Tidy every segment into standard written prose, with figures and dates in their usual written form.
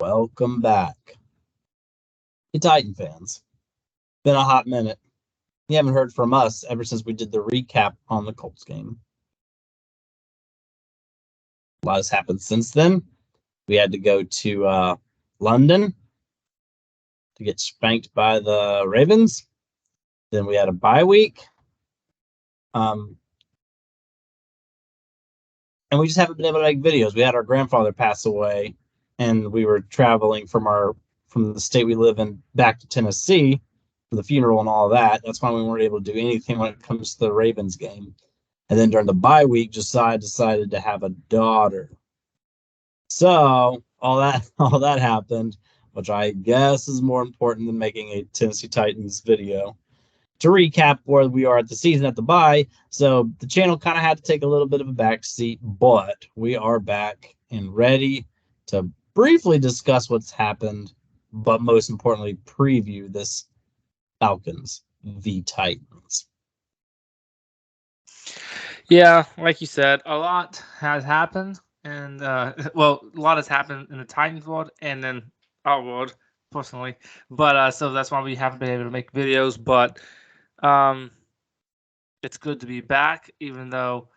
Welcome back. Hey, Titan fans. Been a hot minute. You haven't heard from us ever since we did the recap on the Colts game. A lot has happened since then. We had to go to London to get spanked by the Ravens. Then we had a bye week. And we just haven't been able to make videos. We had our grandfather pass away, and we were traveling from the state we live in back to Tennessee for the funeral and all of that. That's why we weren't able to do anything when it comes to the Ravens game. And then during the bye week, Josiah decided to have a daughter. So all that happened, which I guess is more important than making a Tennessee Titans video. To recap where we are at the season at the bye, so the channel kind of had to take a little bit of a backseat, but we are back and ready to briefly discuss what's happened, but most importantly, preview this Falcons v Titans. Yeah, like you said, a lot has happened, and a lot has happened in the Titans world and then our world personally. But so that's why we haven't been able to make videos. But it's good to be back, even though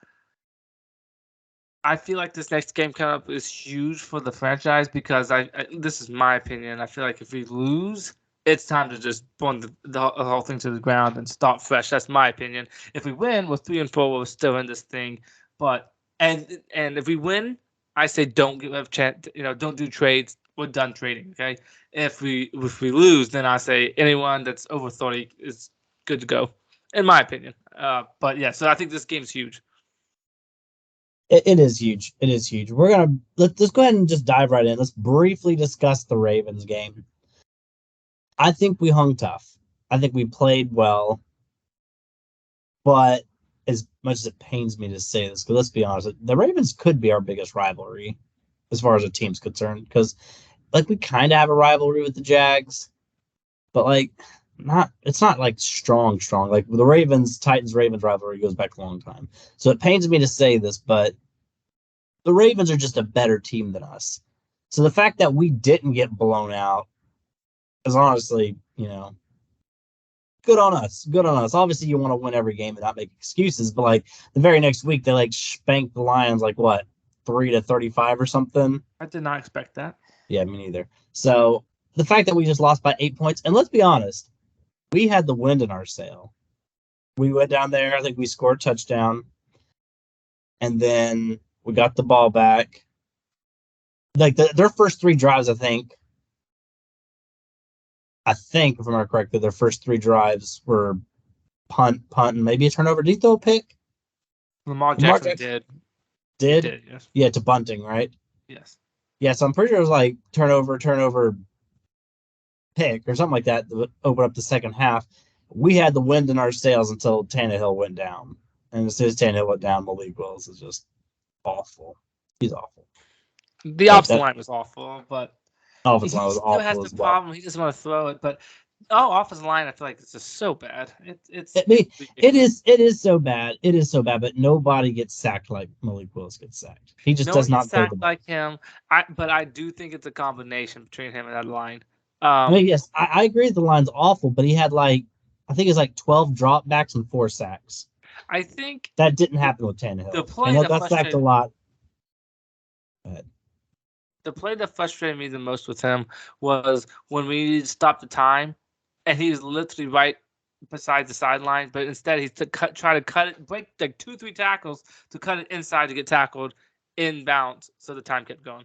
I feel like this next game coming up is huge for the franchise because this is my opinion. I feel like if we lose, it's time to just burn the whole thing to the ground and start fresh. That's my opinion. If we win, we're 3-4. We're still in this thing. But and if we win, I say don't give a chance. Don't do trades. We're done trading. Okay. If we lose, then I say anyone that's over 30 is good to go, in my opinion. But yeah, so I think this game's huge. It is huge. It is huge. Let's go ahead and just dive right in. Let's briefly discuss the Ravens game. I think we hung tough. I think we played well. But as much as it pains me to say this, because let's be honest, the Ravens could be our biggest rivalry as far as a team's concerned. Because we kind of have a rivalry with the Jags, but it's not like strong. Like the Titans Ravens rivalry goes back a long time. So it pains me to say this, but the Ravens are just a better team than us. So the fact that we didn't get blown out is honestly, good on us. Good on us. Obviously, you want to win every game and not make excuses, but the very next week they spanked the Lions 3-35 or something. I did not expect that. Yeah, me neither. So the fact that we just lost by 8 points, and let's be honest, we had the wind in our sail. We went down there. I think we scored a touchdown, and then we got the ball back. Their first three drives, I think, if I remember correctly, their first three drives were punt, and maybe a turnover. Did he throw a pick? Lamar Jackson did. Did, yes. Yeah, to bunting, right? Yes. Yeah, so I'm pretty sure it was turnover, pick or something like that to open up the second half. We had the wind in our sails until Tannehill went down. And as soon as Tannehill went down, Malik Willis is just awful. He's awful. The offensive line was awful, but offensive line was awful has as the well. problem. He doesn't want to throw it, but offensive line, I feel like it's just so bad. It is so bad. It is so bad, but nobody gets sacked like Malik Willis gets sacked. He just does not throw the ball like him. But I do think it's a combination between him and that line. Yes, I agree the line's awful, but he had I think it's 12 dropbacks and 4 sacks. I think that didn't happen with Tannehill. The play that got sacked a lot. The play that frustrated me the most with him was when we needed to stop the time, and he was literally right beside the sideline, but instead he try to cut it, break 2-3 tackles to cut it inside to get tackled inbounds, so the time kept going.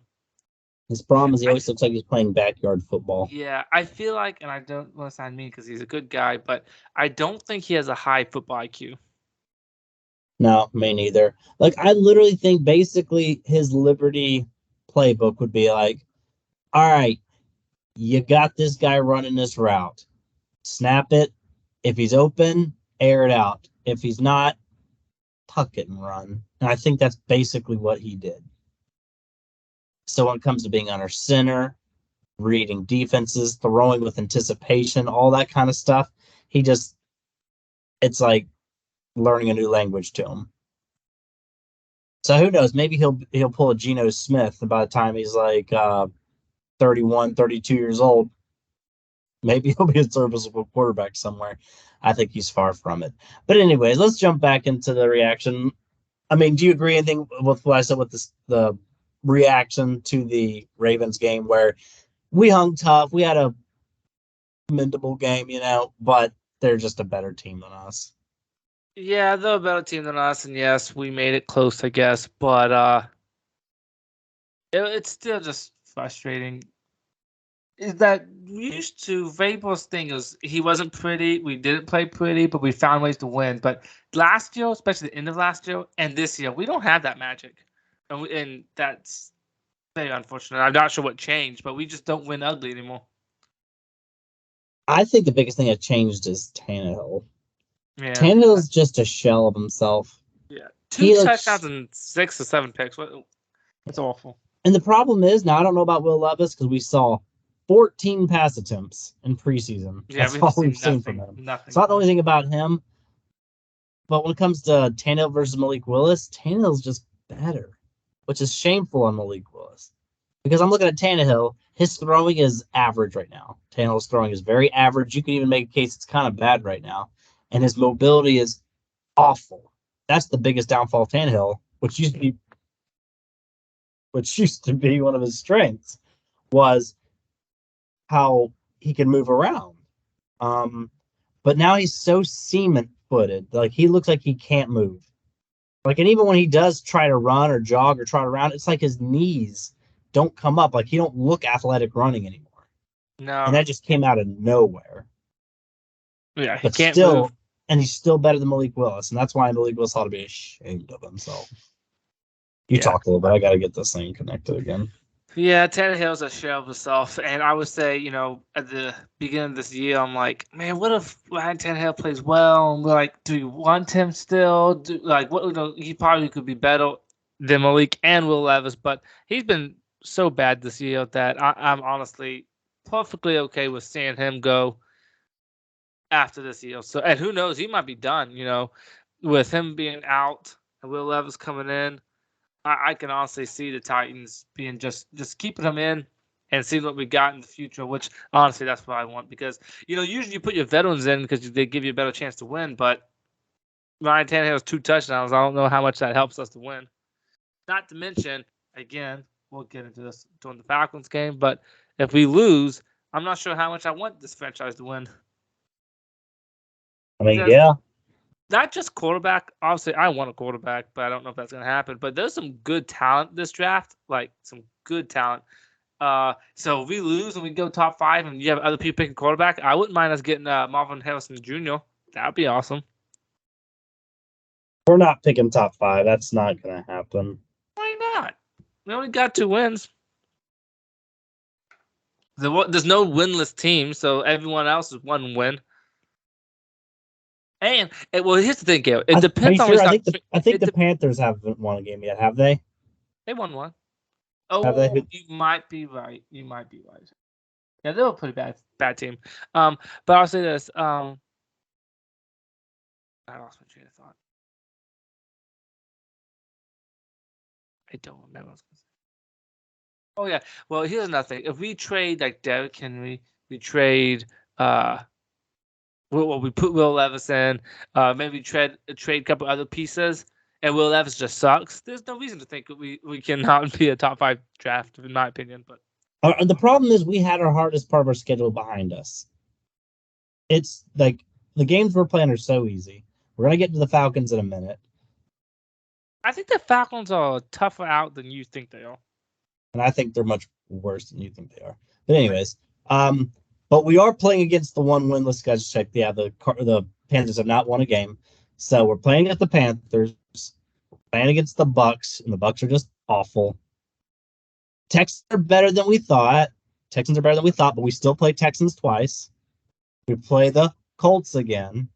His problem is he always looks like he's playing backyard football. Yeah, I feel like, and I don't want to sound mean because he's a good guy, but I don't think he has a high football IQ. No, me neither. I literally think basically his Liberty playbook would be all right, you got this guy running this route. Snap it. If he's open, air it out. If he's not, tuck it and run. And I think that's basically what he did. So when it comes to being under center, reading defenses, throwing with anticipation, all that kind of stuff, it's like learning a new language to him. So who knows? Maybe he'll pull a Geno Smith by the time he's 30 31, 32 years old. Maybe he'll be a serviceable quarterback somewhere. I think he's far from it. But anyways, let's jump back into the reaction. I mean, do you agree anything with what I said with the reaction to the Ravens game where we hung tough? We had a commendable game, but they're just a better team than us. Yeah, they're a better team than us, and yes, we made it close, I guess, but it's still just frustrating. Is that we used to Vrabel's thing is he wasn't pretty, we didn't play pretty, but we found ways to win. But last year, especially the end of last year and this year, we don't have that magic, and that's very unfortunate. I'm not sure what changed, but we just don't win ugly anymore. I think the biggest thing that changed is Tannehill. Yeah. Tannehill's just a shell of himself. Yeah. Two touchdowns and 6 or 7 picks. It's awful. And the problem is, now I don't know about Will Levis because we saw 14 pass attempts in preseason. Yeah, that's all we've seen from him. It's not the only thing about him. But when it comes to Tannehill versus Malik Willis, Tannehill's just better, which is shameful on Malik Willis. Because I'm looking at Tannehill, his throwing is average right now. Tannehill's throwing is very average. You can even make a case it's kind of bad right now. And his mobility is awful. That's the biggest downfall of Tannehill, which used to be one of his strengths, was how he can move around. But now he's so cement-footed. Like, he looks like he can't move. Like, and even when he does try to run or jog or trot around, it's like his knees don't come up. Like, he don't look athletic running anymore. No. And that just came out of nowhere. Yeah, he can't move. And he's still better than Malik Willis. And that's why Malik Willis ought to be ashamed of himself. You talked a little bit. I got to get this thing connected again. Yeah, Tannehill's a shell of himself. And I would say, at the beginning of this year, I'm like, man, what if Ryan Tannehill plays well? And we're like, do you want him still? He probably could be better than Malik and Will Levis. But he's been so bad this year that I'm honestly perfectly okay with seeing him go after this year. So, and who knows, he might be done, with him being out and Will Levis coming in. I can honestly see the Titans being just keeping him in and seeing what we got in the future, which honestly, that's what I want because, usually you put your veterans in because they give you a better chance to win, but Ryan Tannehill has 2 touchdowns. I don't know how much that helps us to win. Not to mention, again, we'll get into this during the Falcons game, but if we lose, I'm not sure how much I want this franchise to win. I mean, yeah. Not just quarterback. Obviously, I want a quarterback, but I don't know if that's going to happen. But there's some good talent this draft, like some good talent. So if we lose and we go top 5 and you have other people picking quarterback, I wouldn't mind us getting Marvin Harrison Jr. That would be awesome. We're not picking top 5. That's not going to happen. Why not? We only got 2 wins. There's no winless team, so everyone else is 1 win. And well, here's the thing, Gail. It depends on. Sure? I think the Panthers haven't won a game yet, have they? They won 1. Oh, you might be right. Yeah, they're a pretty bad team. But I'll say this. I lost my train of thought. I don't remember what I was going to say. Oh yeah. Well, here's another thing. If we trade like Derrick Henry, we trade we put Will Levis in, maybe trade a couple other pieces, and Will Levis just sucks. There's no reason to think we cannot be a top 5 draft, in my opinion. But the problem is we had our hardest part of our schedule behind us. It's like the games we're playing are so easy. We're gonna get to the Falcons in a minute. I think the Falcons are tougher out than you think they are, and I think they're much worse than you think they are. But anyways, but we are playing against the 1 winless guys. Check, yeah, the Panthers have not won a game, so we're playing at the Panthers, playing against the Bucks, and the Bucks are just awful. Texans are better than we thought. But we still play Texans twice. We play the Colts again.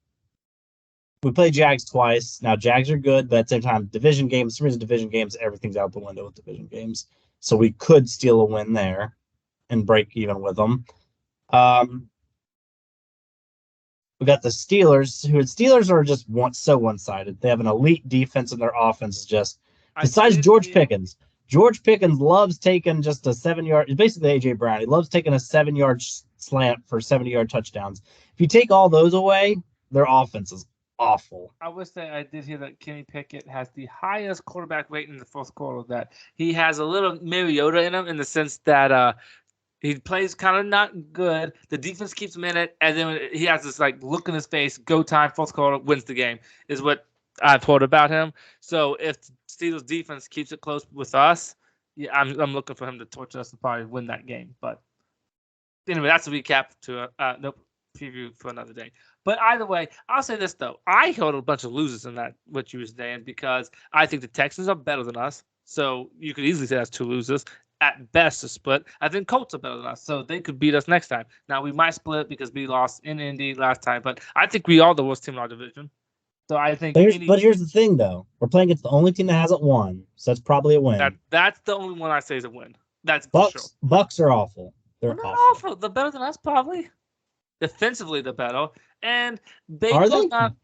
We play Jags twice. Now, Jags are good, but at the same time, division games, everything's out the window with division games. So we could steal a win there and break even with them. We got the Steelers, Steelers are just so one-sided. They have an elite defense, and their offense is just, besides George Pickens, George Pickens loves taking just a 7-yard. It's basically A.J. Brown. He loves taking a 7-yard slant for 70-yard touchdowns. If you take all those away, their offense is awful. I would say I did hear that Kenny Pickett has the highest quarterback rate in the fourth quarter. That he has a little Mariota in him in the sense that he plays kind of not good. The defense keeps him in it, and then he has this like look in his face. Go time, fourth quarter, wins the game. Is what I've heard about him. So if Steelers defense keeps it close with us, yeah, I'm looking for him to torch us and probably win that game. But anyway, that's a recap to preview for another day. But either way, I'll say this though: I heard a bunch of losers in that what you were saying because I think the Texans are better than us. So you could easily say that's 2 losers. At best, a split. I think Colts are better than us, so they could beat us next time. Now we might split because we lost in Indy last time, but I think we are the worst team in our division. So I think. But here's the thing, though: we're playing against the only team that hasn't won, so that's probably a win. That's the only one I say is a win. That's Bucks. For sure. Bucks are awful. They're awful. They're better than us, probably. Defensively, they're better. And Baker's not.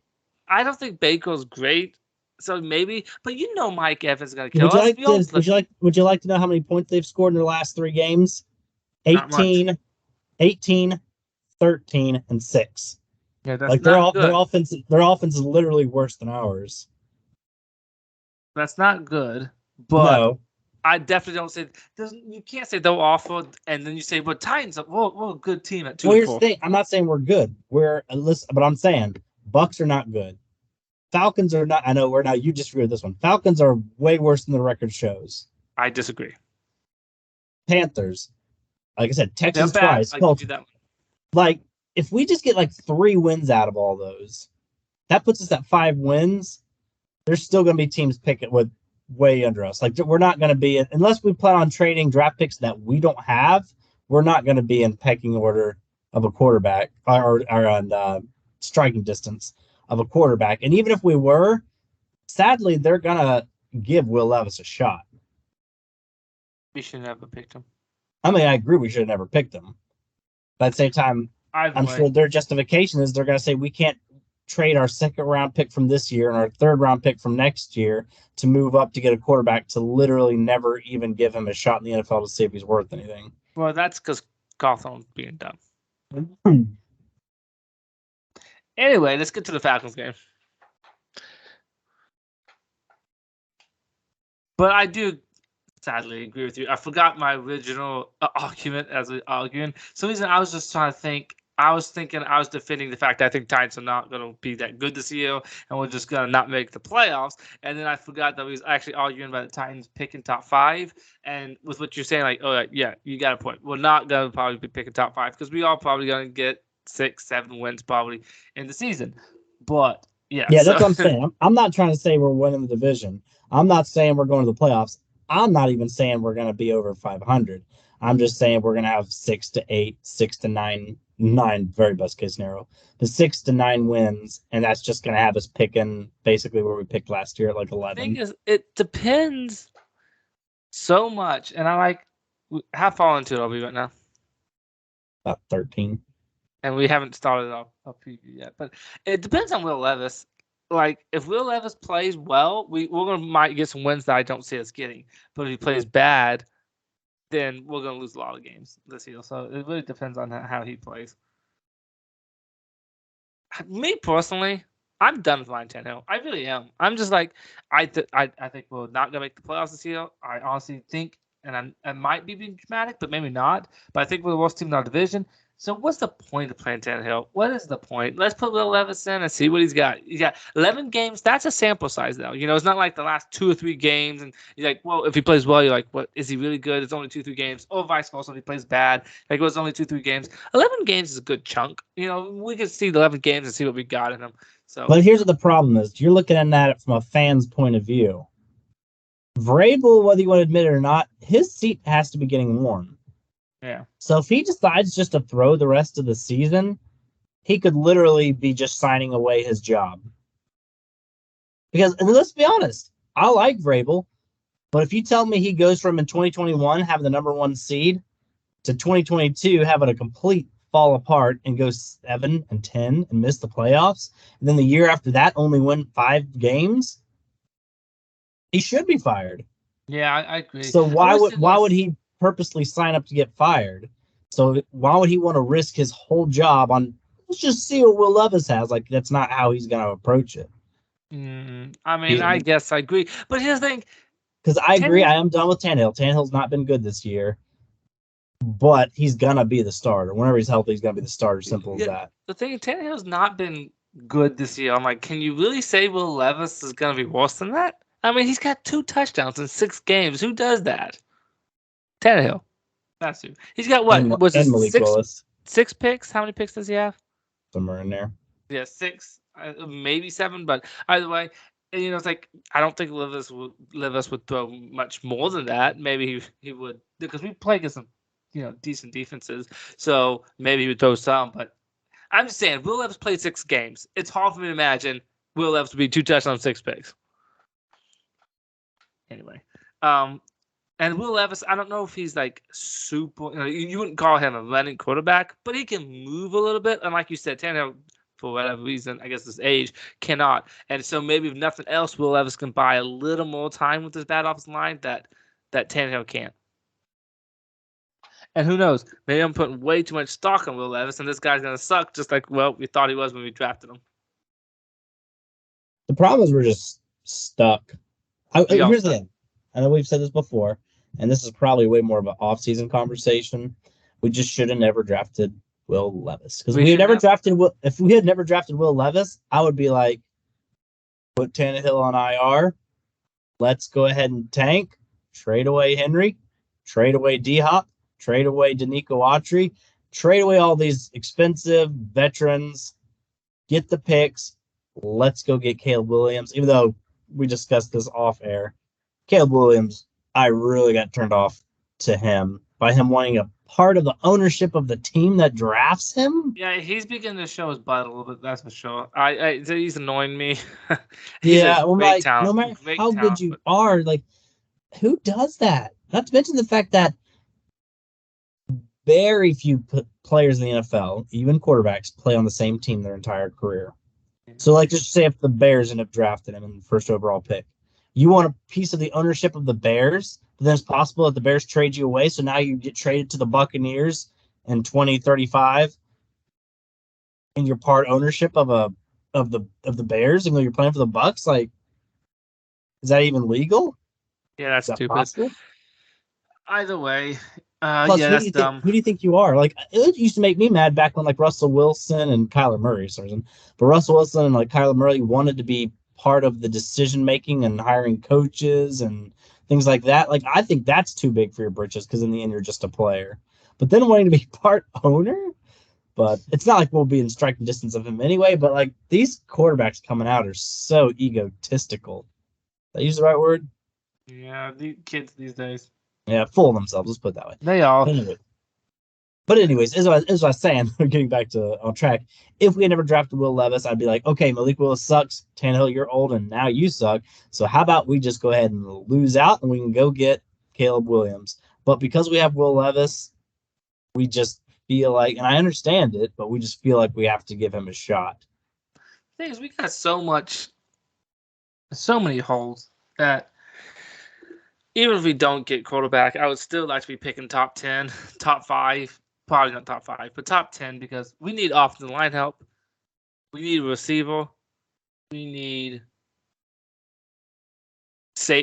I don't think Baker's great. So maybe, but Mike Evans is going to kill us. Would you like to know how many points they've scored in their last 3 games? 18, 13, and 6. Yeah, that's like their offense is literally worse than ours. That's not good, but no. I definitely don't say you can't say they're awful and then you say, "But Titans, we're a good team at 2-4." Well, here's the thing: I'm not saying we're good. But I'm saying Bucks are not good. Falcons are not. I know we're not. You disagree with this one. Falcons are way worse than the record shows. I disagree. Panthers, like I said, Texans twice. I give you that one. Like if we just get like 3 wins out of all those, that puts us at 5 wins. There's still going to be teams picking with way under us. Like we're not going to be unless we plan on trading draft picks that we don't have. We're not going to be in pecking order of a quarterback or on striking distance of a quarterback. And even if we were, sadly, they're going to give Will Levis a shot. We should never picked him. I mean, I agree we should have never picked him. But at the same time, I'm sure their justification is they're going to say we can't trade our 2nd-round pick from this year and our 3rd-round pick from next year to move up to get a quarterback to literally never even give him a shot in the NFL to see if he's worth anything. Well, that's because Cawthorn's being dumb. Anyway, let's get to the Falcons game. But I do sadly agree with you. I forgot my original argument as we arguing. So reason I was just trying to think. I was defending the fact that I think Titans are not going to be that good this year, and we're just going to not make the playoffs. And then I forgot that we was actually arguing about the Titans picking top 5. And with what you're saying, like, oh yeah, you got a point. We're not going to probably be picking top 5 because we are probably going to get 6-7 wins probably in the season. But yeah, that's what I'm saying. I'm not trying to say we're winning the division. I'm not saying we're going to the playoffs. I'm not even saying we're going to be over 500. I'm just saying we're going to have 6 to 8, 6 to 9, very best case scenario, the 6 to 9 wins, and that's just going to have us picking basically where we picked last year at like 11. The thing is, it depends so much, and how far into it are we right now? About 13. And we haven't started our preview yet, but it depends on Will Levis. Like if Will Levis plays well, we're might get some wins that I don't see us getting. But if he plays bad, then we're gonna lose a lot of games this year. So it really depends on how he plays. Me personally, I'm done with Ryan Tannehill. I really am. I'm just like I think we're not gonna make the playoffs this year. I honestly think, and I might be being dramatic, but maybe not. But I think we're the worst team in our division. So what's the point of playing Tannehill? What is the point? Let's put Will Levis in and see what he's got. He's got 11 games. That's a sample size, though. It's not like the last 2 or 3 games. And you're like, well, if he plays well, you're like, what? Is he really good? It's only 2-3 games. Or vice versa, if he plays bad. Like, it was only 2-3 games. 11 games is a good chunk. We can see the 11 games and see what we got in them. So, but here's what the problem is. You're looking at it from a fan's point of view. Vrabel, whether you want to admit it or not, his seat has to be getting warm. Yeah. So if he decides just to throw the rest of the season, he could literally be just signing away his job. Because, and let's be honest, I like Vrabel, but if you tell me he goes from in 2021 having the number 1 seed to 2022 having a complete fall apart and go 7-10 and miss the playoffs, and then the year after that only win 5 games, he should be fired. Yeah, I agree. So I wish why would he purposely sign up to get fired? So why would he want to risk his whole job on let's just see what Will Levis has? Like that's not how he's going to approach it. I mean, I guess I agree. But here's the thing. Because I agree, Tannehill, I am done with Tannehill. Tannehill's not been good this year, but he's gonna be the starter. Whenever he's healthy, he's gonna be the starter. Simple as yeah, that. the thing, Tannehill's not been good this year. I'm like, can you really say Will Levis is going to be worse than that? I mean, he's got 2 touchdowns in 6 games. Who does that? Tannehill. That's who. He's got what? Was it And Malik Willis six picks? How many picks does he have? somewhere in there. Yeah, 6, maybe 7. But either way, it's like I don't think Levis would throw much more than that. Maybe he would because we play against some decent defenses. So maybe he would throw some. But I'm just saying, Will Levis played 6 games. It's hard for me to imagine Will Levis to be 2 touchdowns, 6 picks. Anyway, and Will Levis, I don't know if he's like super. You wouldn't call him a running quarterback, but he can move a little bit. And like you said, Tannehill, for whatever reason, I guess his age, cannot. And so maybe if nothing else, Will Levis can buy a little more time with his bad offensive line that Tannehill can't. And who knows? Maybe I'm putting way too much stock on Will Levis, and this guy's gonna suck, just like we thought he was when we drafted him. The problem is we're just stuck. Here's the thing. I know we've said this before, and this is probably way more of an off-season conversation. We just should have never drafted Will Levis because if we had never drafted Will Levis, I would be like, put Tannehill on IR. Let's go ahead and tank, trade away Henry, trade away D-Hop, trade away Danico Autry, trade away all these expensive veterans, get the picks. Let's go get Caleb Williams, even though we discussed this off air. Caleb Williams, I really got turned off to him by him wanting a part of the ownership of the team that drafts him. Yeah, he's beginning to show his butt a little bit, that's for sure. He's annoying me. Yeah, well, like, no matter how good you are, like, who does that? Not to mention the fact that very few players in the NFL, even quarterbacks, play on the same team their entire career. So, like, just say if the Bears end up drafting him in the first overall pick, you want a piece of the ownership of the Bears, but then it's possible that the Bears trade you away. So now you get traded to the Buccaneers in 2035, and you're part ownership of the Bears, even though you're playing for the Bucs. Like, is that even legal? Yeah, that's stupid. Possible? Either way, Plus, yeah, that's dumb. Who do you think you are? Like, it used to make me mad back when like Russell Wilson and Kyler Murray, but Russell Wilson and like Kyler Murray wanted to be part of the decision making and hiring coaches and things like that. Like, I think that's too big for your britches because in the end you're just a player. But then wanting to be part owner, but it's not like we'll be in striking distance of him anyway. But like these quarterbacks coming out are so egotistical. Did I use the right word? Yeah, the kids these days. Yeah, full of themselves. Let's put it that way. They are. But anyways, as I was saying, getting back to on track, if we had never drafted Will Levis, I'd be like, okay, Malik Willis sucks. Tannehill, you're old, and now you suck. So how about we just go ahead and lose out, and we can go get Caleb Williams. But because we have Will Levis, we just feel like, and I understand it, but we just feel like we have to give him a shot. The thing is, we got so many holes that even if we don't get quarterback, I would still like to be picking top 10, top 5, probably not top 5, but top 10 because we need offensive line help. We need a receiver. We need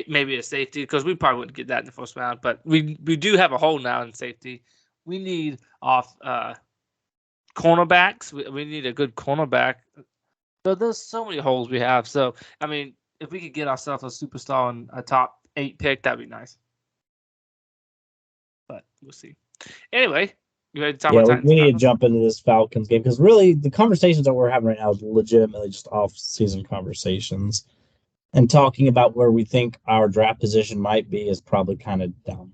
maybe a safety because we probably wouldn't get that in the first round, but we do have a hole now in safety. We need cornerbacks. We need a good cornerback. So there's so many holes we have. So, I mean, if we could get ourselves a superstar and a top 8 pick, that'd be nice. But we'll see. Anyway, you ready to talk about Titans? We need to jump into this Falcons game because really the conversations that we're having right now is legitimately just off-season conversations. And talking about where we think our draft position might be is probably kind of dumb.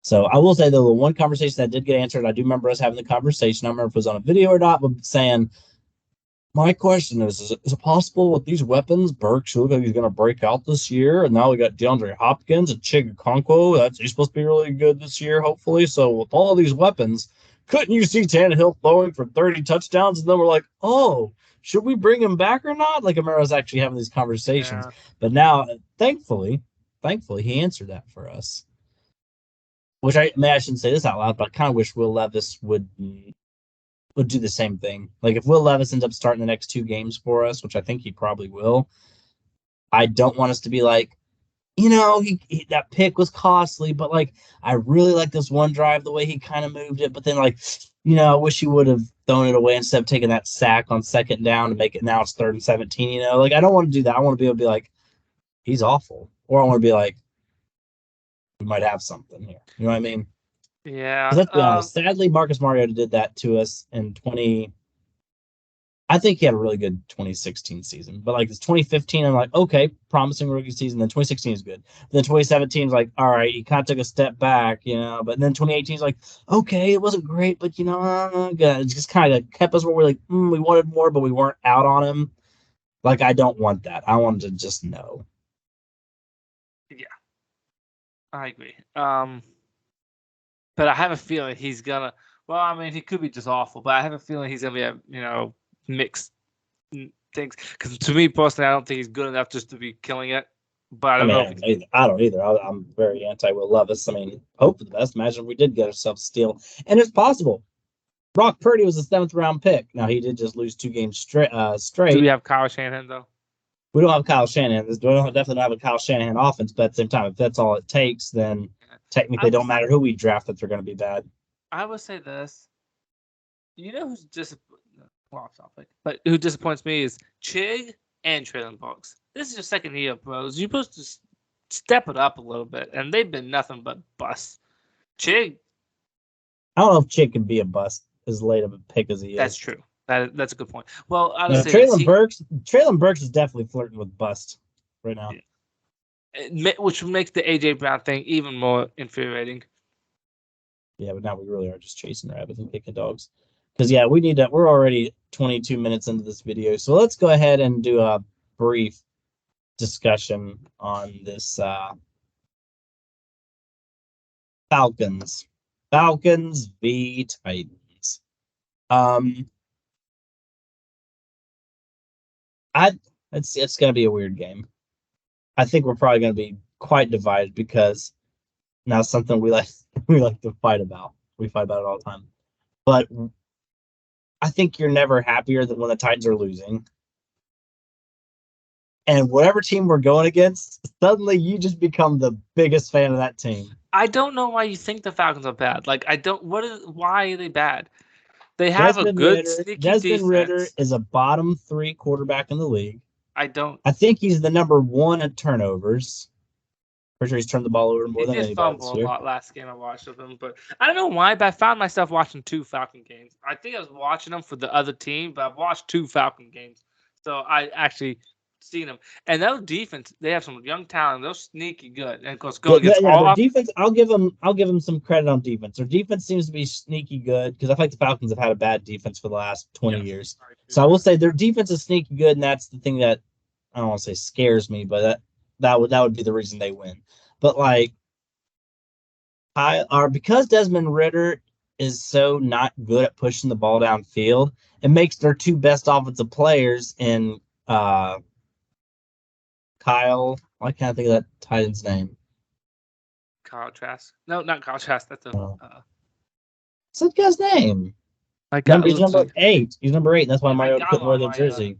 So I will say, though, the one conversation that did get answered, I do remember us having the conversation. I don't remember if it was on a video or not, but saying, my question is it possible with these weapons, Burks looks like he's going to break out this year, and now we got DeAndre Hopkins and Chig Okonkwo. He's supposed to be really good this year, hopefully. So with all these weapons, couldn't you see Tannehill throwing for 30 touchdowns? And then we're like, oh, should we bring him back or not? Like, Amaro's actually having these conversations. Yeah. But now, thankfully, thankfully, he answered that for us. Which I shouldn't say this out loud, but I kind of wish Will Levis would do the same thing. Like if Will Levis ends up starting the next 2 games for us, which I think he probably will, I don't want us to be like, that pick was costly, but like I really like this one drive, the way he kind of moved it, but then like, I wish he would have thrown it away instead of taking that sack on 2nd down to make it now it's 3rd and 17. Like I don't want to do that. I want to be able to be like, he's awful, or I want to be like, we might have something here. You know what I mean? Yeah. Let's be honest. Sadly, Marcus Mariota did that to us in 20. I think he had a really good 2016 season, but like this 2015, I'm like, okay, promising rookie season. Then 2016 is good. Then 2017 is like, all right, he kind of took a step back, But then 2018 is like, okay, it wasn't great, but good. It just kind of kept us where we're like, we wanted more, but we weren't out on him. Like, I don't want that. I want to just know. Yeah, I agree. But I have a feeling he's gonna. Well, I mean, he could be just awful, but I have a feeling he's gonna be mixed things. Because to me personally, I don't think he's good enough just to be killing it. But I don't know. I don't either. I'm very anti Will Levis. I mean, hope for the best. Imagine if we did get ourselves a steal, and it's possible. Brock Purdy was a 7th round pick. Now he did just lose 2 games straight. Do we have Kyle Shanahan though? We don't have Kyle Shanahan. We definitely don't have a Kyle Shanahan offense. But at the same time, if that's all it takes, then technically, it don't matter who we draft if they're going to be bad. I would say this. Who's off topic, but who disappoints me is Chig and Traylon Burks. This is your 2nd year, bros. You're supposed to step it up a little bit, and they've been nothing but busts. Chig. I don't know if Chig can be a bust as late of a pick as he is. That's true. That's a good point. Well, I would say Traylon Burks is definitely flirting with bust right now. Yeah. Which makes the AJ Brown thing even more infuriating. Yeah, but now we really are just chasing rabbits and kicking dogs. Because, yeah, we need to. We're already 22 minutes into this video. So let's go ahead and do a brief discussion on this Falcons. Falcons v. Titans. It's going to be a weird game. I think we're probably going to be quite divided because now something we like to fight about. We fight about it all the time. But I think you're never happier than when the Titans are losing. And whatever team we're going against, suddenly you just become the biggest fan of that team. I don't know why you think the Falcons are bad. Like, why are they bad? They have a good sneaky defense. Desmond Ridder is a bottom 3 quarterback in the league. I think he's the number 1 at turnovers. Pretty sure he's turned the ball over more than anybody. He did fumble a lot last game I watched of him, but I don't know why, but I found myself watching 2 Falcon games. I think I was watching them for the other team, but I've watched 2 Falcon games. So I actually seen them. And their defense, they have some young talent. They're sneaky good. And of course, going against their defense, I'll give them some credit on defense. Their defense seems to be sneaky good because I feel like the Falcons have had a bad defense for the last 20 years. So I will say their defense is sneaky good, and that's the thing that I don't want to say scares me, but that would be the reason they win. But like, because Desmond Ridder is so not good at pushing the ball downfield, it makes their 2 best offensive players in Kyle. Why can't I think of that Titan's name? Kyle Trask. No, not Kyle Trask. That's what's that guy's name? He's number 8. He's number 8. That's why Mario couldn't wear the jersey.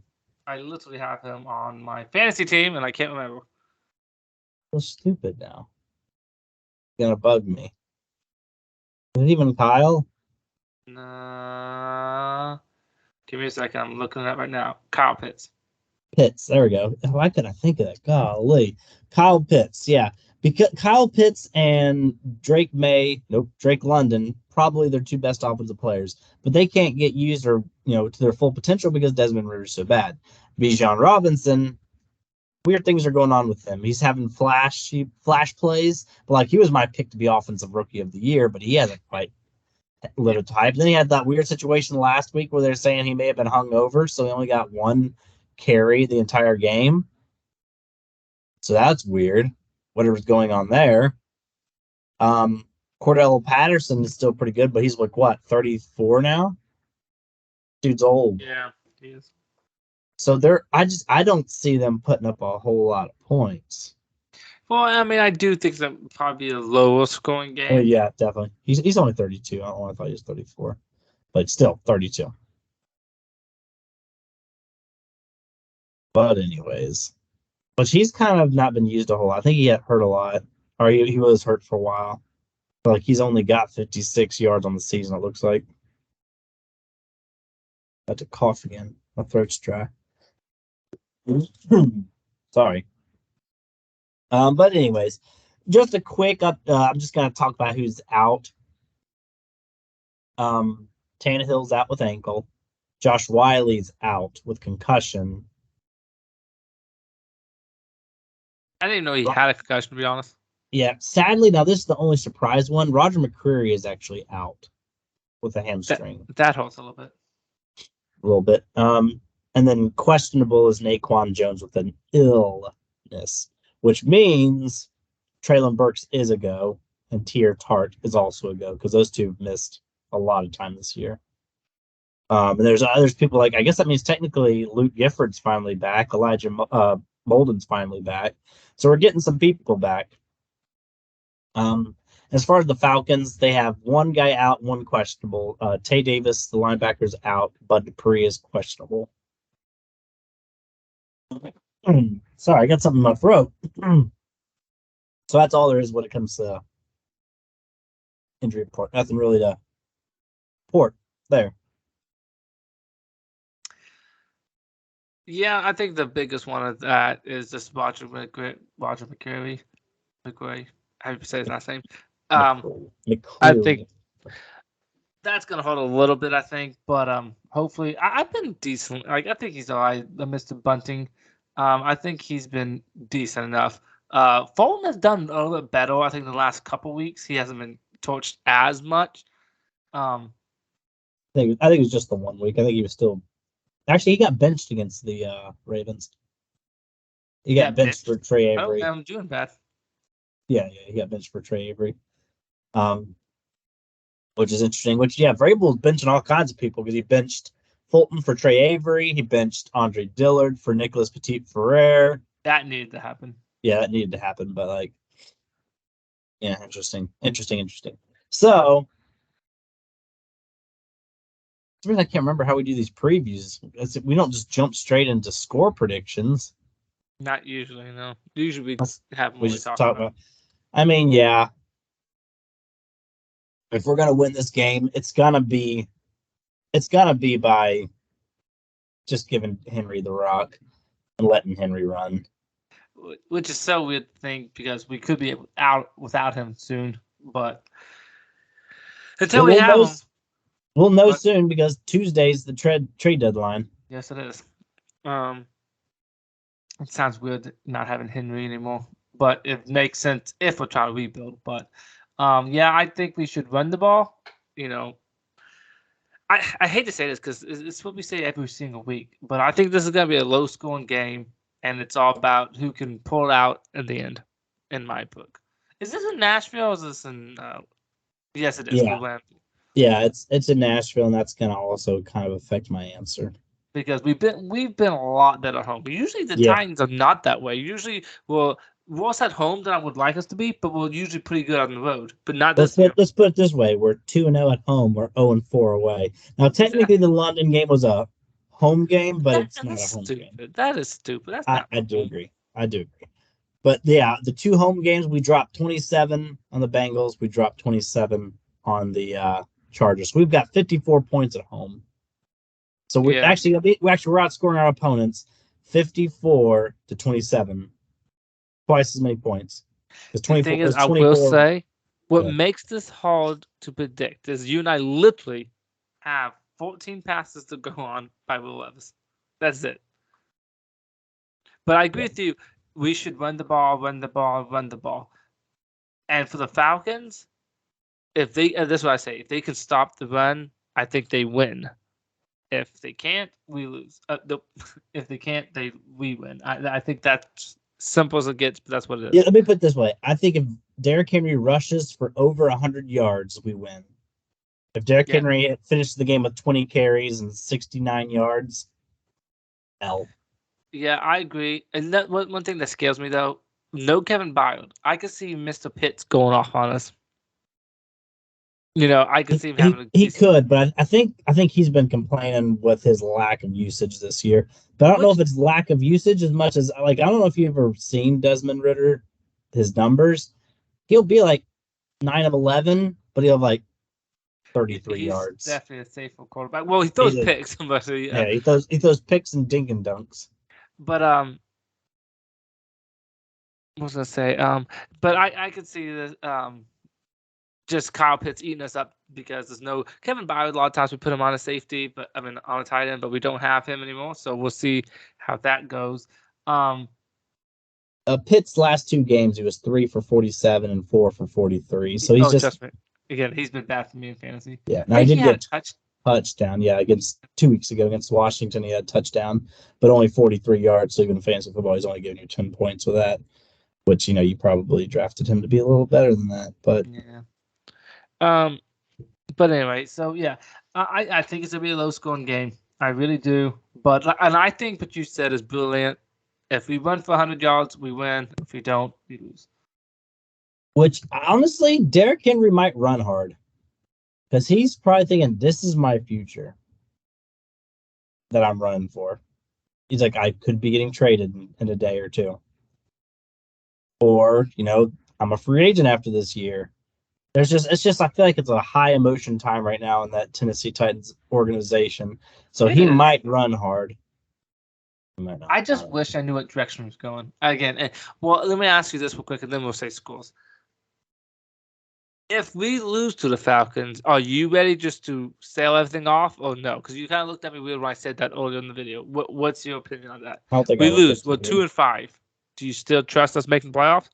I literally have him on my fantasy team, and I can't remember. So stupid now. It's gonna bug me. Is it even Kyle? Nah. Give me a second. I'm looking at it right now. Kyle Pitts. There we go. Why couldn't I think of that? Golly. Kyle Pitts, yeah. Because Kyle Pitts and Drake London, probably their 2 best offensive players. But they can't get used or to their full potential because Desmond Ridder is so bad. Bijan Robinson, weird things are going on with him. He's having flash plays, but like he was my pick to be offensive rookie of the year, but he hasn't quite lived up to hype. Then he had that weird situation last week where they're saying he may have been hung over, so he only got 1 carry the entire game. So that's weird. Whatever's going on there. Cordell Patterson is still pretty good, but he's like what, 34 now? Dude's old. Yeah, he is. So I don't see them putting up a whole lot of points. Well, I mean, I do think that would probably be a lower scoring game. Oh, yeah, definitely. He's only 32. I don't know. I thought he was 34, but still 32. But anyways, but he's kind of not been used a whole lot. I think he got hurt a lot, or he was hurt for a while. But like he's only got 56 yards on the season. It looks like. I had to cough again. My throat's dry. Sorry. But anyways, just a quick up. I'm just gonna talk about who's out. Tannehill's out with ankle. Josh Wiley's out with concussion. I didn't even know he had a concussion, to be honest. Yeah, sadly, now this is the only surprise one. Roger McCreary is actually out with a hamstring. That hurts a little bit. A little bit. And then questionable is Naquan Jones with an illness, which means Traylon Burks is a go, and Tier Tart is also a go because those two have missed a lot of time this year. And there's people like, I guess that means technically Luke Gifford's finally back, Elijah Molden's finally back, so we're getting some people back. As far as the Falcons, they have one guy out, one questionable. Tay Davis, the linebacker's out. Bud Dupree is questionable. Sorry, I got something in my throat. So that's all there is when it comes to injury report. Nothing really to report there. Yeah, I think the biggest one of that is just Roger McCreary. How do you say his last name? I think that's gonna hold a little bit. I think, but hopefully, I've been decent. Like I think he's all right. Mr. Bunting, I think he's been decent enough. Fulton has done a little bit better. I think the last couple weeks he hasn't been torched as much. I think it was just the 1 week. I think he was still. Actually, he got benched against the Ravens. He got benched for Trey Avery. I'm doing bad. Yeah, he got benched for Trey Avery. Which is interesting. Vrabel's benching all kinds of people because he benched Fulton for Trey Avery. He benched Andre Dillard for Nicholas Petit-Ferrer. That needed to happen. Yeah, that needed to happen. But interesting. So, I can't remember how we do these previews. We don't just jump straight into score predictions. Not usually, no. Usually we just talk about. I mean, yeah. If we're gonna win this game, it's gonna be by just giving Henry the rock and letting Henry run. Which is so weird to think because we could be out without him soon, but until we have him. We'll know soon because Tuesday's the trade deadline. Yes, it is. It sounds weird not having Henry anymore, but it makes sense if we're trying to rebuild. But yeah, I think we should run the ball. I hate to say this because it's what we say every single week, but I think this is going to be a low-scoring game, and it's all about who can pull it out in the end, in my book. Is this in Nashville or is this in yes, it is. Yeah, it's in Nashville, and that's going to also kind of affect my answer. Because we've been a lot better at home. Usually the Titans are not that way. Usually we're worse at home than I would like us to be, but we're usually pretty good on the road. But not this year. Let's put it this way: we're 2-0 at home. We're 0-4 away. Now, technically, the London game was a home game, but it's not a home game. That is stupid. I do agree. But yeah, the two home games we dropped 27 on the Bengals. We dropped 27 on the Chargers. So we've got 54 points at home. So we're actually outscoring our opponents 54-27, twice as many points. The thing is, I will say, what makes this hard to predict is you and I literally have 14 passes to go on by Will Levis. That's it. But I agree with you. We should run the ball. And for the Falcons, this is what I say. If they can stop the run, I think they win. If they can't, we lose. If they can't, we win. I think that's simple as it gets, but that's what it is. Yeah, let me put it this way. I think if Derrick Henry rushes for over 100 yards, we win. If Derrick Henry finishes the game with 20 carries and 69 yards, L. Yeah, I agree. And that one thing that scares me, though, no Kevin Byard. I could see Mr. Pitts going off on us. I could see him having a He decent could, but I think he's been complaining with his lack of usage this year. But I don't know if it's lack of usage as much as I don't know if you've ever seen Desmond Ritter, his numbers. He'll be like 9 of 11, but he'll have like 33 yards. Definitely a safer quarterback. Well, he throws picks, but he throws picks and dink and dunks. But what was I say? But I could see this just Kyle Pitts eating us up because there's no Kevin Byard. A lot of times we put him on a safety, but on a tight end, but we don't have him anymore. So we'll see how that goes. Pitt's last 2 games, he was 3 for 47 and 4 for 43. So he's just again, he's been bad for me in fantasy. Yeah, now he did get a touchdown. Yeah, against 2 weeks ago against Washington, he had a touchdown, but only 43 yards. So even in fantasy football, he's only giving you 10 points with that, which you probably drafted him to be a little better than that. But yeah. But anyway, so yeah, I think it's gonna be a low scoring game. I really do. But I think what you said is brilliant. If we run for 100 yards, we win. If we don't, we lose. Which honestly, Derrick Henry might run hard because he's probably thinking, "This is my future that I'm running for." He's like, "I could be getting traded in a day or two, or I'm a free agent after this year." I feel like it's a high emotion time right now in that Tennessee Titans organization. So he might run hard. I just wish I knew what direction he was going. Again, well, let me ask you this real quick, and then we'll say scores. If we lose to the Falcons, are you ready just to sail everything off, or no? Because you kind of looked at me weird when I said that earlier in the video. What's your opinion on that? We lose. We're 2-5. Do you still trust us making playoffs?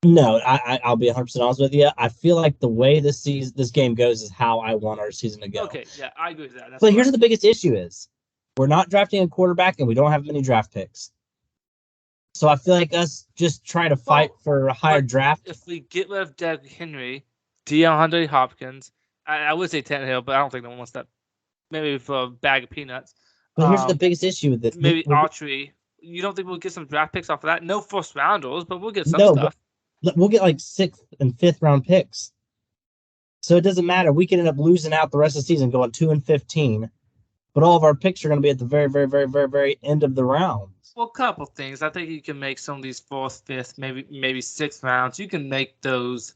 No, I'll be 100% honest with you. I feel like the way this game goes is how I want our season to go. Okay, yeah, I agree with that. But here's what the biggest issue is. We're not drafting a quarterback, and we don't have many draft picks. So I feel like us just try to fight for a higher draft. If we get rid of Derrick Henry, DeAndre Hopkins, I would say Tannehill, but I don't think no one wants that. Maybe for a bag of peanuts. But here's the biggest issue with this. Maybe Autry. You don't think we'll get some draft picks off of that? No first rounders, but we'll get some stuff. We'll get like 6th and 5th round picks. So it doesn't matter. We can end up losing out the rest of the season going 2-15. But all of our picks are going to be at the very, very, very, very, very end of the rounds. Well, a couple things. I think you can make some of these 4th, 5th, maybe 6th rounds. You can make those,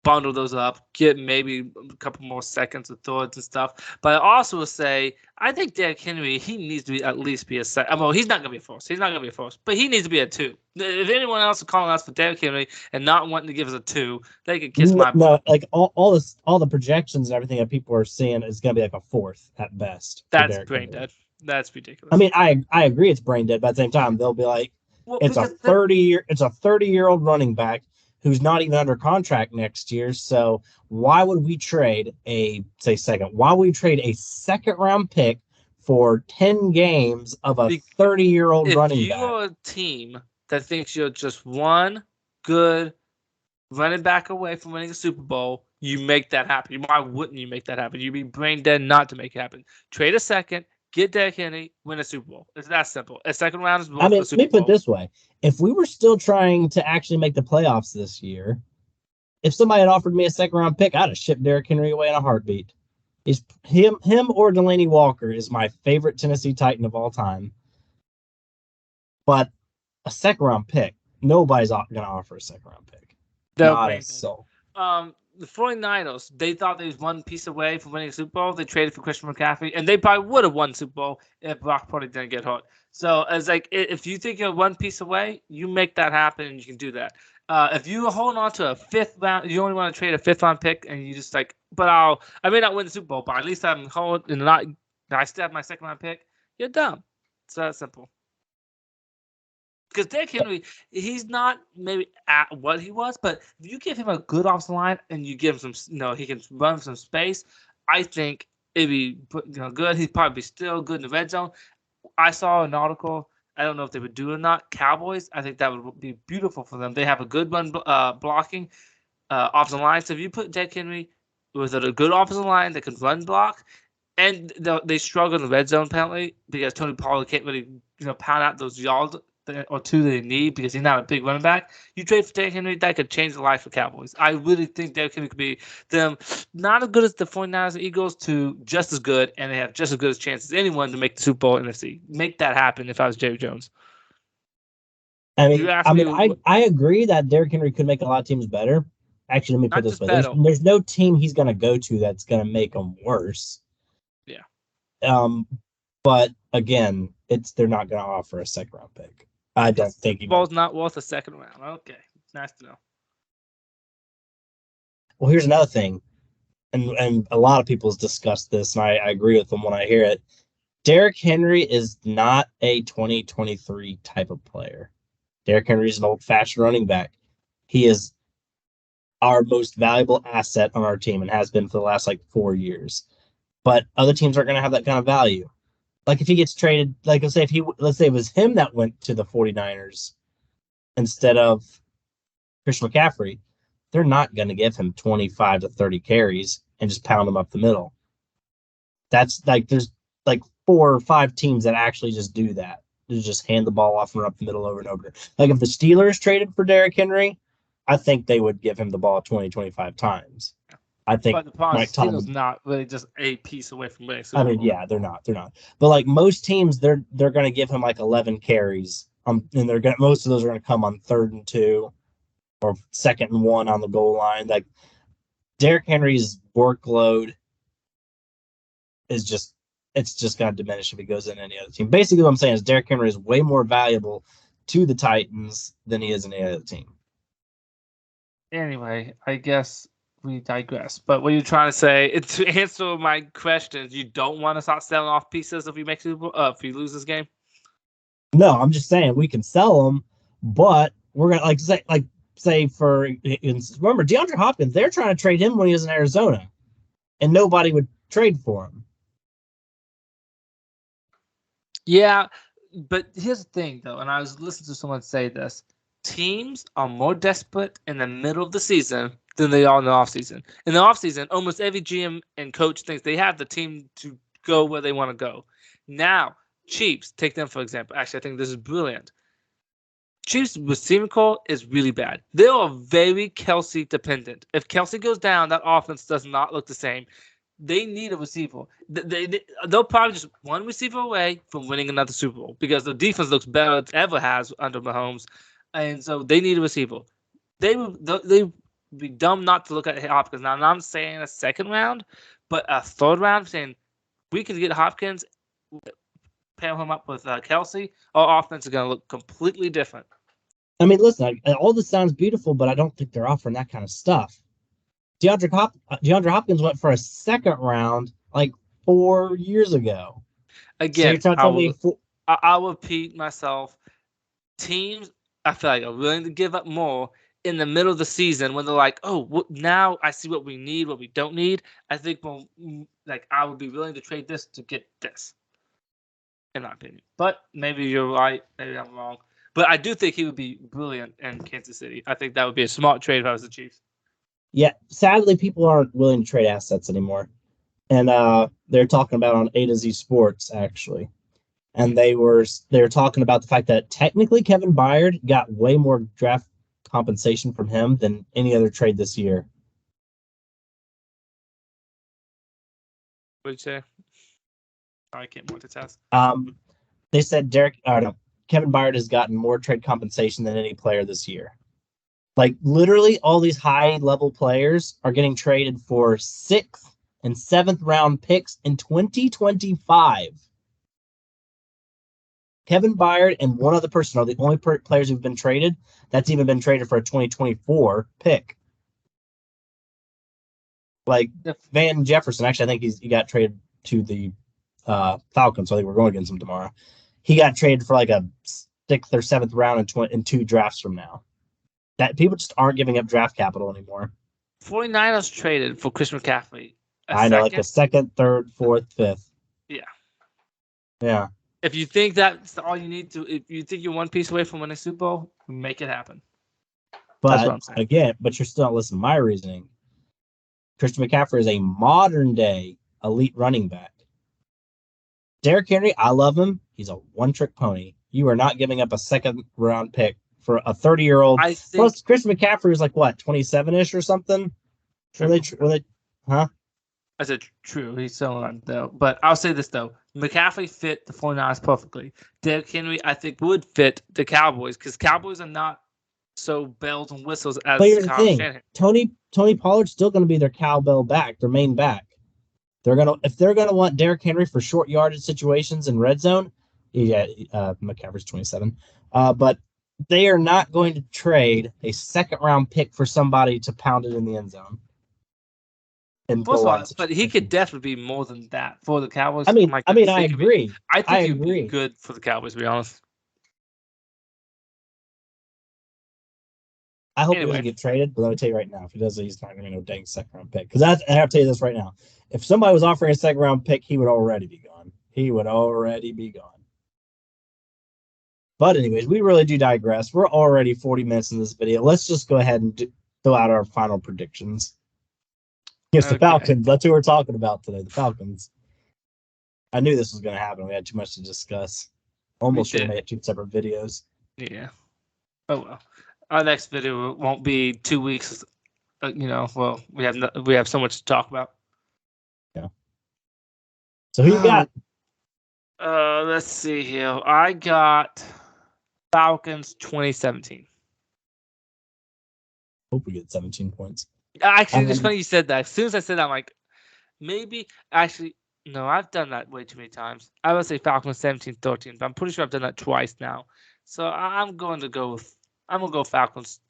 bundle those up, get maybe a couple more seconds or thirds and stuff. But I also would say, I think Derrick Henry, he needs to at least be a second. Well, he's not going to be a first. He's not going to be a first. But he needs to be a 2. If anyone else is calling us for Derrick Henry and not wanting to give us a 2, they could kiss my butt. No, like all the projections and everything that people are seeing is going to be like a 4th at best. That's brain dead. That's ridiculous. I mean, I agree it's brain dead, but at the same time, they'll be like, it's a 30-year-old running back who's not even under contract next year. So why would we trade a second round pick for 10 games of a 30-year-old running back? If you're a team that thinks you're just one good running back away from winning a Super Bowl, you make that happen. Why wouldn't you make that happen? You'd be brain dead not to make it happen. Trade a second, get Derrick Henry, win a Super Bowl. It's that simple. A second round is the Super Bowl. Let me put it this way. If we were still trying to actually make the playoffs this year, if somebody had offered me a second round pick, I'd have shipped Derrick Henry away in a heartbeat. Him or Delaney Walker is my favorite Tennessee Titan of all time. But a second round pick, nobody's going to offer a second round pick. Not a soul. The 49ers, they thought they was one piece away from winning a Super Bowl. They traded for Christian McCaffrey, and they probably would have won Super Bowl if Brock Purdy didn't get hurt. So it's like, if you think you're one piece away, you make that happen, and you can do that. If you hold on to a 5th round, you only want to trade a 5th round pick, and you just like, but I may not win the Super Bowl, but at least I'm holding, and I still have my second round pick. You're dumb. It's that simple. Because Derrick Henry, he's not maybe at what he was, but if you give him a good offensive line and you give him some, he can run some space, I think it'd be good. He'd probably be still good in the red zone. I saw an article. I don't know if they would do it or not. Cowboys, I think that would be beautiful for them. They have a good run blocking offensive line. So if you put Derrick Henry with a good offensive line that can run block, and they struggle in the red zone penalty because Tony Pollard can't really pound out those yards or two they need because he's not a big running back. You trade for Derrick Henry, that could change the life of Cowboys. I really think Derrick Henry could be them not as good as the 49ers and Eagles to just as good, and they have just as good a chance as anyone to make the Super Bowl NFC. Make that happen if I was Jerry Jones. I agree that Derrick Henry could make a lot of teams better. Actually, let me put it this way: there's no team he's going to go to that's going to make them worse. Yeah. But again, they're not going to offer a second round pick. I don't think the ball's not worth a second round. Okay, nice to know. Well, here's another thing, and a lot of people's discussed this, and I agree with them when I hear it. Derrick Henry is not a 2023 type of player. Derrick Henry is an old-fashioned running back. He is our most valuable asset on our team and has been for the last 4 years. But other teams aren't going to have that kind of value. If he gets traded, let's say it was him that went to the 49ers instead of Christian McCaffrey, they're not going to give him 25 to 30 carries and just pound him up the middle. That's there's 4 or 5 teams that actually just do that. They just hand the ball off and run up the middle over and over. If the Steelers traded for Derrick Henry, I think they would give him the ball 20, 25 times. I think but the problem is Steelers not really just a piece away from winning. Yeah, they're not. But most teams, they're going to give him 11 carries. And most of those are going to come on 3rd and 2 or 2nd and 1 on the goal line. Derrick Henry's workload is just going to diminish if he goes in any other team. Basically, what I'm saying is Derrick Henry is way more valuable to the Titans than he is in any other team. Anyway, I guess we digress. But what you're trying to say, to answer my questions, you don't want to start selling off pieces if if you lose this game? No, I'm just saying we can sell them, but we're gonna say for remember DeAndre Hopkins, they're trying to trade him when he was in Arizona, and nobody would trade for him. Yeah, but here's the thing though, and I was listening to someone say this: teams are more desperate in the middle of the season than they are in the offseason. In the offseason, almost every GM and coach thinks they have the team to go where they want to go. Now, Chiefs, take them for example. Actually, I think this is brilliant. Chiefs receiving core is really bad. They are very Kelsey dependent. If Kelsey goes down, that offense does not look the same. They need a receiver. They'll probably just one receiver away from winning another Super Bowl because the defense looks better than it ever has under Mahomes. And so they need a receiver. They would be dumb not to look at Hopkins. Now, I'm not saying a second round, but a third round, saying we can get Hopkins, pair him up with Kelsey, our offense is going to look completely different. I mean, listen, all this sounds beautiful, but I don't think they're offering that kind of stuff. DeAndre Hopkins went for a second round 4 years ago. Again, so I'll repeat myself. Teams, I feel like, are willing to give up more in the middle of the season when they're like, oh, now I see what we need, what we don't need. I think I would be willing to trade this to get this, in my opinion. But maybe you're right, maybe I'm wrong. But I do think he would be brilliant in Kansas City. I think that would be a smart trade if I was the Chiefs. Yeah, sadly, people aren't willing to trade assets anymore. And they're talking about on A to Z Sports, actually. And they were talking about the fact that technically Kevin Byard got way more draft compensation from him than any other trade this year. What did you say? I can't multitask. They said Kevin Byard has gotten more trade compensation than any player this year. Literally, all these high-level players are getting traded for 6th and 7th round picks in 2025. Kevin Byard and one other person are the only players who've been traded. That's even been traded for a 2024 pick. Van Jefferson, actually, I think he got traded to the Falcons, so I think we're going against him tomorrow. He got traded for a 6th or 7th round in 2 drafts from now. That people just aren't giving up draft capital anymore. 49ers traded for Christian McCaffrey. I know, a 2nd, 3rd, 4th, 5th. Yeah. Yeah. If you think that's all you need to, if you think you're one piece away from winning Super Bowl, make it happen. But again, you're still not listening to my reasoning. Christian McCaffrey is a modern day elite running back. Derrick Henry, I love him. He's a one-trick pony. You are not giving up a second round pick for a 30-year-old. I think Plus, Christian McCaffrey was like what, 27-ish or something? true. Were they? Huh? I said true. He's still on though. But I'll say this though: McCaffrey fit the 49ers perfectly. Derrick Henry, I think, would fit the Cowboys because Cowboys are not so bells and whistles as But here's the Kyle thing: Shanahan. Tony Pollard's still going to be their cowbell back, their main back. If they're gonna want Derrick Henry for short yardage situations in red zone, yeah, McCaffrey's 27. But they are not going to trade a second round pick for somebody to pound it in the end zone. First of all, but he could definitely be more than that for the Cowboys. I mean, I agree. I think he'd be good for the Cowboys, to be honest. I hope he doesn't get traded, but let me tell you right now, if he does, he's not going to be no dang second round pick. Because I have to tell you this right now: if somebody was offering a second round pick, he would already be gone. He would already be gone. But anyways, we really do digress. We're already 40 minutes in this video. Let's just go ahead and fill out our final predictions. Yes, the Falcons. That's who we're talking about today. The Falcons. I knew this was going to happen. We had too much to discuss. Almost should have made 2 separate videos. Yeah. Oh well. Our next video won't be 2 weeks. Well, we have so much to talk about. Yeah. So who you got? Let's see here. I got Falcons 2017. Hope we get 17 points. Actually, it's funny you said that. As soon as I said that, I'm like, maybe. Actually, no, I've done that way too many times. I would say Falcons 17-13, but I'm pretty sure I've done that twice now. So I'm going to go Falcons.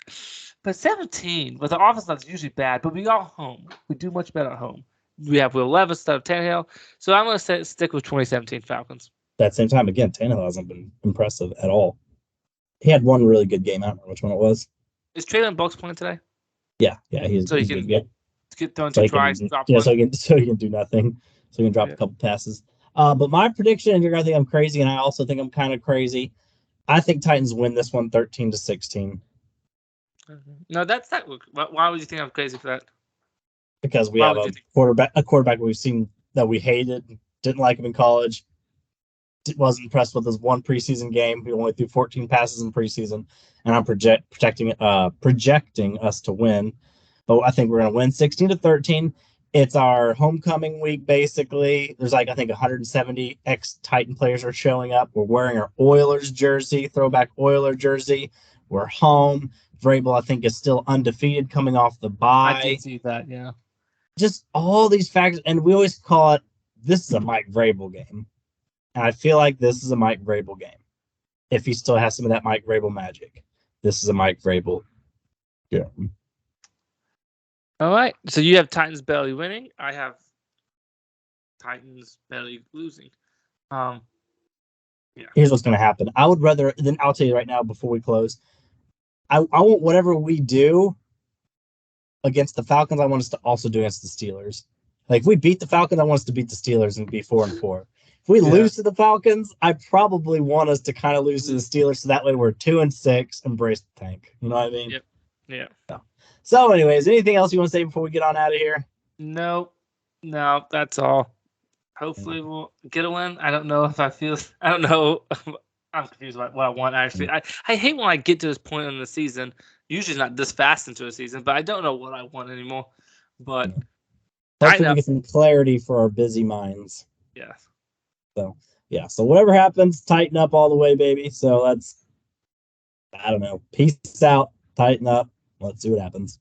But 17, with the offense that's usually bad, but we are home. We do much better at home. We have Will Levis instead of Tannehill. So I'm going to stick with 2017 Falcons. At that same time, again, Tannehill hasn't been impressive at all. He had one really good game. I don't remember which one it was. Is Traylon Burks playing today? Yeah, he's so he can good. Get thrown to tries. So he can do nothing. So he can drop a couple passes. But my prediction, and you're gonna think I'm crazy, and I also think I'm kind of crazy. I think Titans win this one 13-16. No, that's not. Why would you think I'm crazy for that? Because we have a quarterback we've seen that we hated, didn't like him in college. Wasn't impressed with his one preseason game. He only threw 14 passes in preseason, and I'm projecting us to win. But I think we're going to win 16-13. It's our homecoming week, basically. There's I think 170 ex-Titan players are showing up. We're wearing our Oilers jersey, throwback Oiler jersey. We're home. Vrabel, I think, is still undefeated coming off the bye. I did see that, yeah. Just all these factors, and we always call it, this is a Mike Vrabel game. And I feel like this is a Mike Vrabel game. If he still has some of that Mike Vrabel magic, this is a Mike Vrabel game. All right. So you have Titans barely winning. I have Titans barely losing. Yeah. Here's what's going to happen. I would rather, then I'll tell you right now before we close, I want whatever we do against the Falcons, I want us to also do against the Steelers. Like if we beat the Falcons, I want us to beat the Steelers and be 4-4. If we lose to the Falcons, I probably want us to kind of lose to the Steelers, so that way we're 2-6, embrace the tank. You know what I mean? Yep. Yeah. So, anyways, anything else you want to say before we get on out of here? No, that's all. Hopefully we'll get a win. I don't know. I'm confused about what I want, actually. I hate when I get to this point in the season. Usually not this fast into a season, but I don't know what I want anymore. But hopefully we get some clarity for our busy minds. Yeah. So whatever happens, tighten up all the way, baby. So I don't know. Peace out. Tighten up. Let's see what happens.